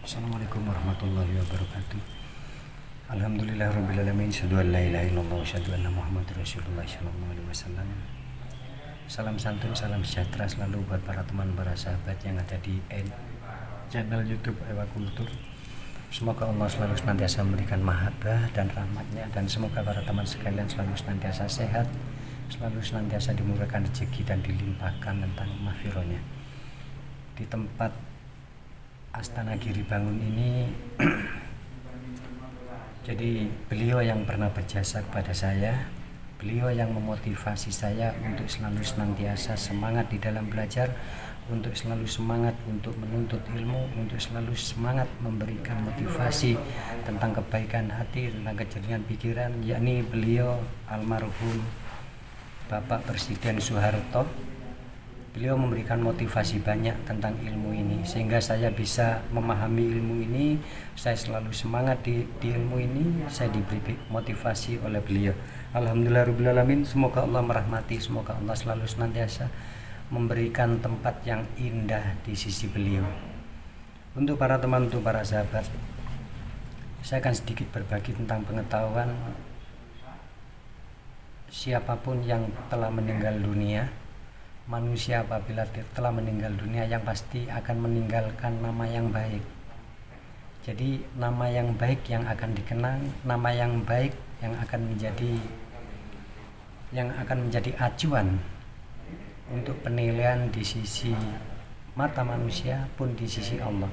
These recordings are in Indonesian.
Assalamualaikum warahmatullahi wabarakatuh. Alhamdulillahirrabbilalamin. Asyhadu an la ilaha illallah wa asyhadu anna Muhammadar Rasulullah sallallahu alaihi wasallam. Salam santun, salam sejahtera selalu buat para teman, para sahabat yang ada di channel YouTube Ewa Kultur. Semoga Allah selalu senantiasa memberikan mahabbah dan rahmatnya, dan semoga para teman sekalian selalu senantiasa sehat, selalu senantiasa dimurahkan rezeki dan dilimpahkan tentang mahfirahnya. Di tempat Astana Giri Bangun ini jadi beliau yang pernah berjasa kepada saya, beliau yang memotivasi saya untuk selalu senantiasa semangat di dalam belajar, untuk selalu semangat untuk menuntut ilmu, untuk selalu semangat memberikan motivasi tentang kebaikan hati, tentang kejernihan pikiran, yakni beliau almarhum Bapak Presiden Soeharto. Beliau memberikan motivasi banyak tentang ilmu ini, sehingga saya bisa memahami ilmu ini. Saya selalu semangat di ilmu ini, saya diberi motivasi oleh beliau. Alhamdulillahirrahmanirrahim. Semoga Allah merahmati, semoga Allah selalu senantiasa memberikan tempat yang indah di sisi beliau. Untuk para teman, untuk para sahabat, saya akan sedikit berbagi tentang pengetahuan siapapun yang telah meninggal dunia. Manusia apabila telah meninggal dunia, yang pasti akan meninggalkan nama yang baik. Jadi nama yang baik yang akan dikenang, nama yang baik yang akan menjadi acuan untuk penilaian di sisi mata manusia pun di sisi Allah.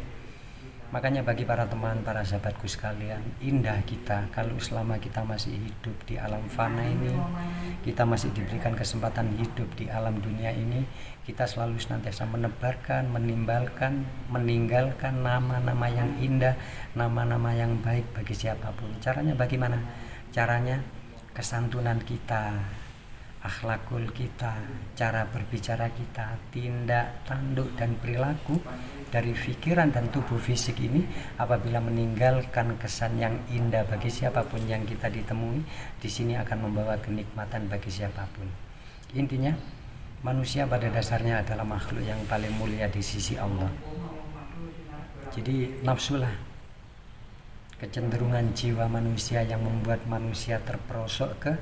Makanya bagi para teman, para sahabatku sekalian, indah kita kalau selama kita masih hidup di alam fana ini, kita masih diberikan kesempatan hidup di alam dunia ini, kita selalu senantiasa menebarkan, meninggalkan nama-nama yang indah, nama-nama yang baik bagi siapapun. Caranya bagaimana? Caranya kesantunan kita, akhlakul kita, cara berbicara kita, tindak, tanduk, dan perilaku dari pikiran dan tubuh fisik ini apabila meninggalkan kesan yang indah bagi siapapun yang kita ditemui, di sini akan membawa kenikmatan bagi siapapun. Intinya, manusia pada dasarnya adalah makhluk yang paling mulia di sisi Allah. Jadi nafsulah, kecenderungan jiwa manusia yang membuat manusia terperosok ke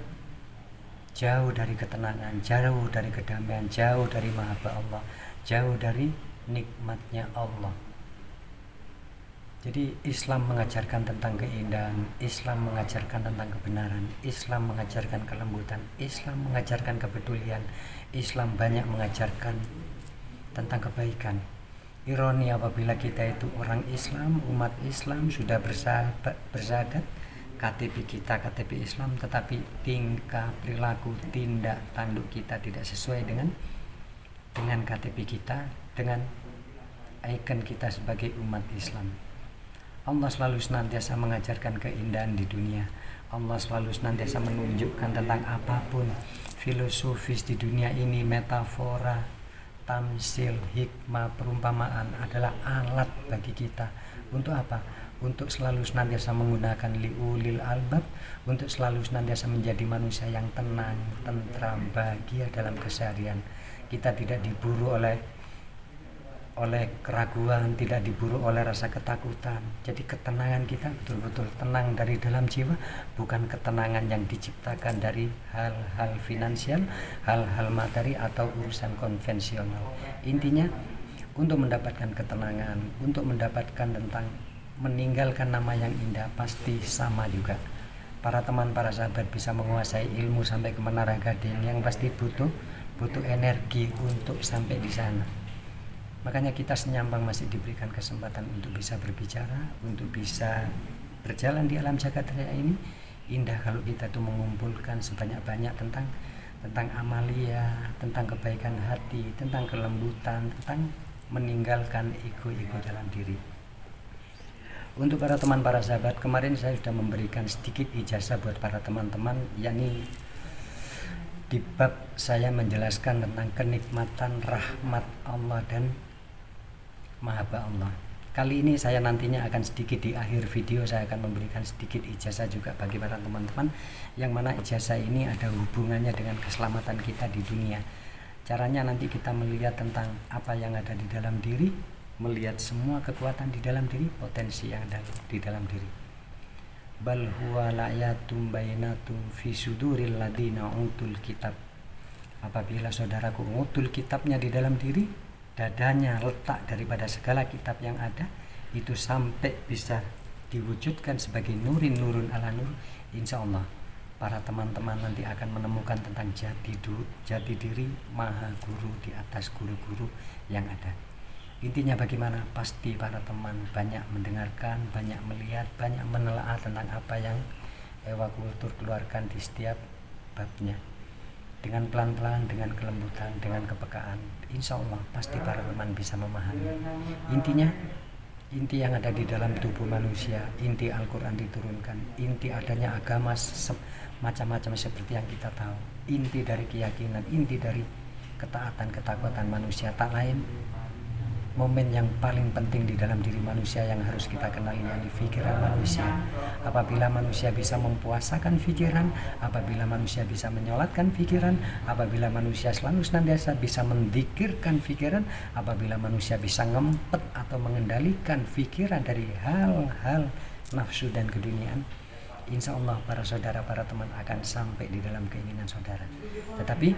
jauh dari ketenangan, jauh dari kedamaian, jauh dari mahabbah Allah, jauh dari nikmatnya Allah. Jadi Islam mengajarkan tentang keindahan, Islam mengajarkan tentang kebenaran, Islam mengajarkan kelembutan, Islam mengajarkan kepedulian, Islam banyak mengajarkan tentang kebaikan. Ironi apabila kita itu orang Islam, umat Islam, sudah bersahadat, KTP kita KTP Islam, tetapi tingkah, perilaku, tindak, tanduk kita tidak sesuai dengan KTP kita, dengan ikon kita sebagai umat Islam. Allah selalu senantiasa mengajarkan keindahan di dunia. Allah selalu senantiasa menunjukkan tentang apapun filosofis di dunia ini, metafora, tamsil, hikmah, perumpamaan adalah alat bagi kita. Untuk apa? Untuk selalu senantiasa menggunakan liulil albab, untuk selalu senantiasa menjadi manusia yang tenang, tentram, bahagia dalam keseharian. Kita tidak diburu oleh keraguan, tidak diburu oleh rasa ketakutan. Jadi ketenangan kita betul-betul tenang dari dalam jiwa, bukan ketenangan yang diciptakan dari hal-hal finansial, hal-hal materi atau urusan konvensional. Intinya untuk mendapatkan ketenangan, untuk mendapatkan tentang meninggalkan nama yang indah, pasti sama juga. Para teman, para sahabat bisa menguasai ilmu sampai ke Menara Gading, yang pasti butuh energi untuk sampai di sana. Makanya kita senyampang masih diberikan kesempatan untuk bisa berbicara, untuk bisa berjalan di alam jagat raya ini. Indah kalau kita tuh mengumpulkan sebanyak-banyak tentang amalia, tentang kebaikan hati, tentang kelembutan, tentang meninggalkan ego-ego dalam diri. Untuk para teman, para sahabat, kemarin saya sudah memberikan sedikit ijazah buat para teman-teman, yakni di bab saya menjelaskan tentang kenikmatan rahmat Allah dan mahabbah Allah. Kali ini saya nantinya akan sedikit di akhir video saya akan memberikan sedikit ijazah juga bagi para teman-teman, yang mana ijazah ini ada hubungannya dengan keselamatan kita di dunia. Caranya nanti kita melihat tentang apa yang ada di dalam diri, melihat semua kekuatan di dalam diri, potensi yang ada di dalam diri. Bal huwa la'yatum bainatum fi suduril ladina utul kitab. Apabila saudaraku ngutul kitabnya di dalam diri, dadanya letak daripada segala kitab yang ada, itu sampai bisa diwujudkan sebagai nurin nurun ala nur, insya Allah para teman-teman nanti akan menemukan tentang jati diri maha guru di atas guru-guru yang ada. Intinya bagaimana? Pasti para teman banyak mendengarkan, banyak melihat, banyak menelaah tentang apa yang Ewa Kultur keluarkan di setiap babnya. Dengan pelan-pelan, dengan kelembutan, dengan kepekaan, insya Allah pasti para teman bisa memahami. Intinya, inti yang ada di dalam tubuh manusia, inti Al-Quran diturunkan, inti adanya agama macam-macam seperti yang kita tahu, inti dari keyakinan, inti dari ketakutan manusia, tak lain momen yang paling penting di dalam diri manusia yang harus kita kenali, yakni pikiran manusia. Apabila manusia bisa mempuasakan pikiran, apabila manusia bisa menyolatkan pikiran, apabila manusia selalu senantiasa bisa mendikirkan pikiran, apabila manusia bisa ngempet atau mengendalikan pikiran dari hal-hal nafsu dan keduniaan, insya Allah para saudara, para teman akan sampai di dalam keinginan saudara. Tetapi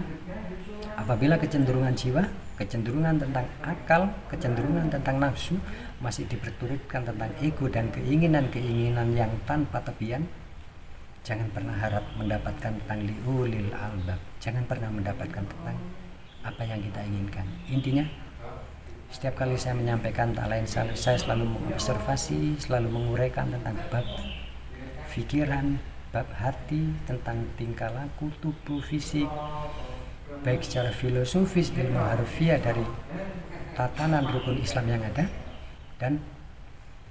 apabila kecenderungan jiwa, kecenderungan tentang akal, kecenderungan tentang nafsu masih diperturutkan tentang ego dan keinginan-keinginan yang tanpa tepian, jangan pernah harap mendapatkan tentang liulil albab. Jangan pernah mendapatkan tentang apa yang kita inginkan. Intinya, setiap kali saya menyampaikan tak lain saya selalu mengobservasi, selalu menguraikan tentang bab pikiran, bab hati, tentang tingkah laku, tubuh, fisik, baik secara filosofis, ilmu harfiah dari tatanan rukun Islam yang ada, dan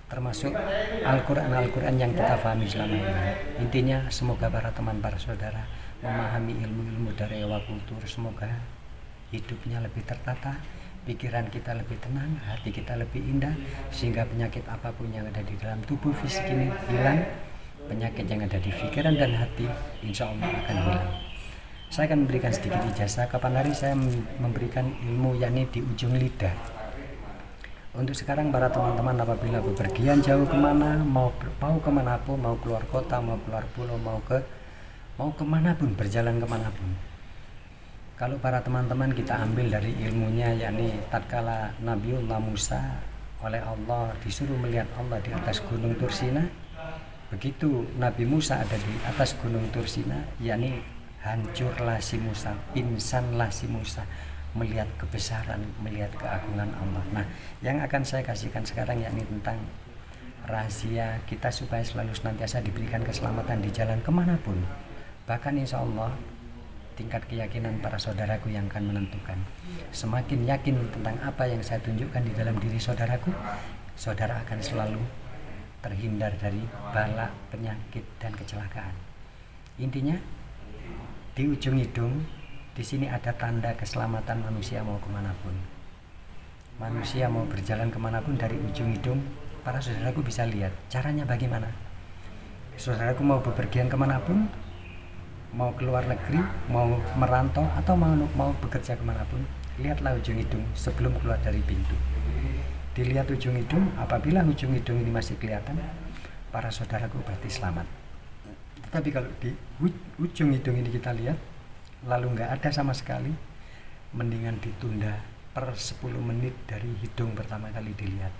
termasuk Al-Quran yang kita pahami selama ini. Intinya semoga para teman, para saudara memahami ilmu-ilmu dari Ewa Kultur. Semoga hidupnya lebih tertata, pikiran kita lebih tenang, hati kita lebih indah, sehingga penyakit apapun yang ada di dalam tubuh fisik ini hilang. Penyakit yang ada di pikiran dan hati insya Allah akan hilang. Saya akan memberikan sedikit ijazah. Kapan hari saya memberikan ilmu yakni di ujung lidah. Untuk sekarang para teman-teman apabila bepergian jauh kemana, mau kemana pun, mau keluar kota, mau keluar pulau, mau kemana pun, berjalan kemana pun, kalau para teman-teman kita ambil dari ilmunya, yakni tatkala Nabiullah Musa oleh Allah disuruh melihat Allah di atas gunung Tursina, begitu Nabi Musa ada di atas gunung Tursina, yakni hancurlah si Musa, pingsanlah si Musa melihat kebesaran, melihat keagungan Allah. Nah, yang akan saya kasihkan sekarang yakni tentang rahasia kita supaya selalu senantiasa diberikan keselamatan di jalan kemanapun. Bahkan insya Allah tingkat keyakinan para saudaraku yang akan menentukan. Semakin yakin tentang apa yang saya tunjukkan di dalam diri saudaraku, saudara akan selalu terhindar dari bala, penyakit, dan kecelakaan. Intinya, di ujung hidung, di sini ada tanda keselamatan manusia mau kemanapun. Manusia mau berjalan kemanapun dari ujung hidung, para saudaraku bisa lihat caranya bagaimana. Saudaraku mau bepergian kemanapun, mau keluar negeri, mau merantau, atau mau bekerja kemanapun, lihatlah ujung hidung sebelum keluar dari pintu. Dilihat ujung hidung, apabila ujung hidung ini masih kelihatan, para saudaraku berarti selamat. Tetapi kalau di ujung hidung ini kita lihat, lalu nggak ada sama sekali, mendingan ditunda per 10 menit dari hidung pertama kali dilihat.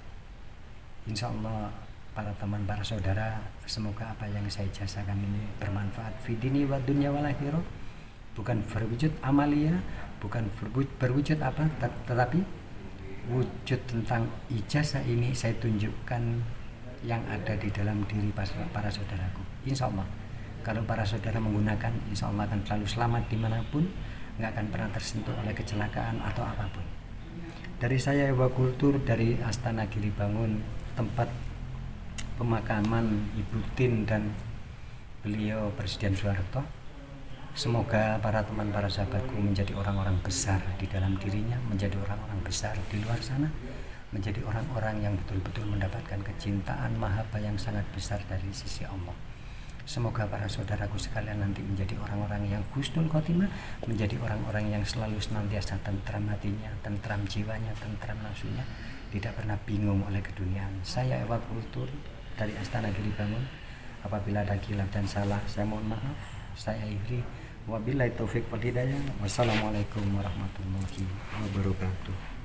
Insya Allah para teman, para saudara, semoga apa yang saya jasakan ini bermanfaat fidini wa dunya wal akhirah, bukan berwujud amalia, bukan berwujud apa, tetapi wujud tentang ijazah ini saya tunjukkan yang ada di dalam diri para saudaraku. Insya Allah kalau para saudara menggunakan, insya Allah akan selalu selamat dimanapun, nggak akan pernah tersentuh oleh kecelakaan atau apapun. Dari saya Ewa Kultur, dari Astana Giri Bangun, tempat pemakaman Ibu Tin dan beliau Presiden Soeharto, semoga para teman, para sahabatku menjadi orang-orang besar di dalam dirinya, menjadi orang-orang besar di luar sana, menjadi orang-orang yang betul-betul mendapatkan kecintaan mahabbah yang sangat besar dari sisi Allah. Semoga para saudaraku sekalian nanti menjadi orang-orang yang husnul khotimah, menjadi orang-orang yang selalu senantiasa tentram hatinya, tentram jiwanya, tentram nafsunya, tidak pernah bingung oleh keduniaan. Saya Ewa Kultur dari Astana Giri Bangun. Apabila ada khilaf dan salah, saya mohon maaf. Saya akhiri. Wabillahi taufik wal hidayah. Wassalamualaikum warahmatullahi wabarakatuh.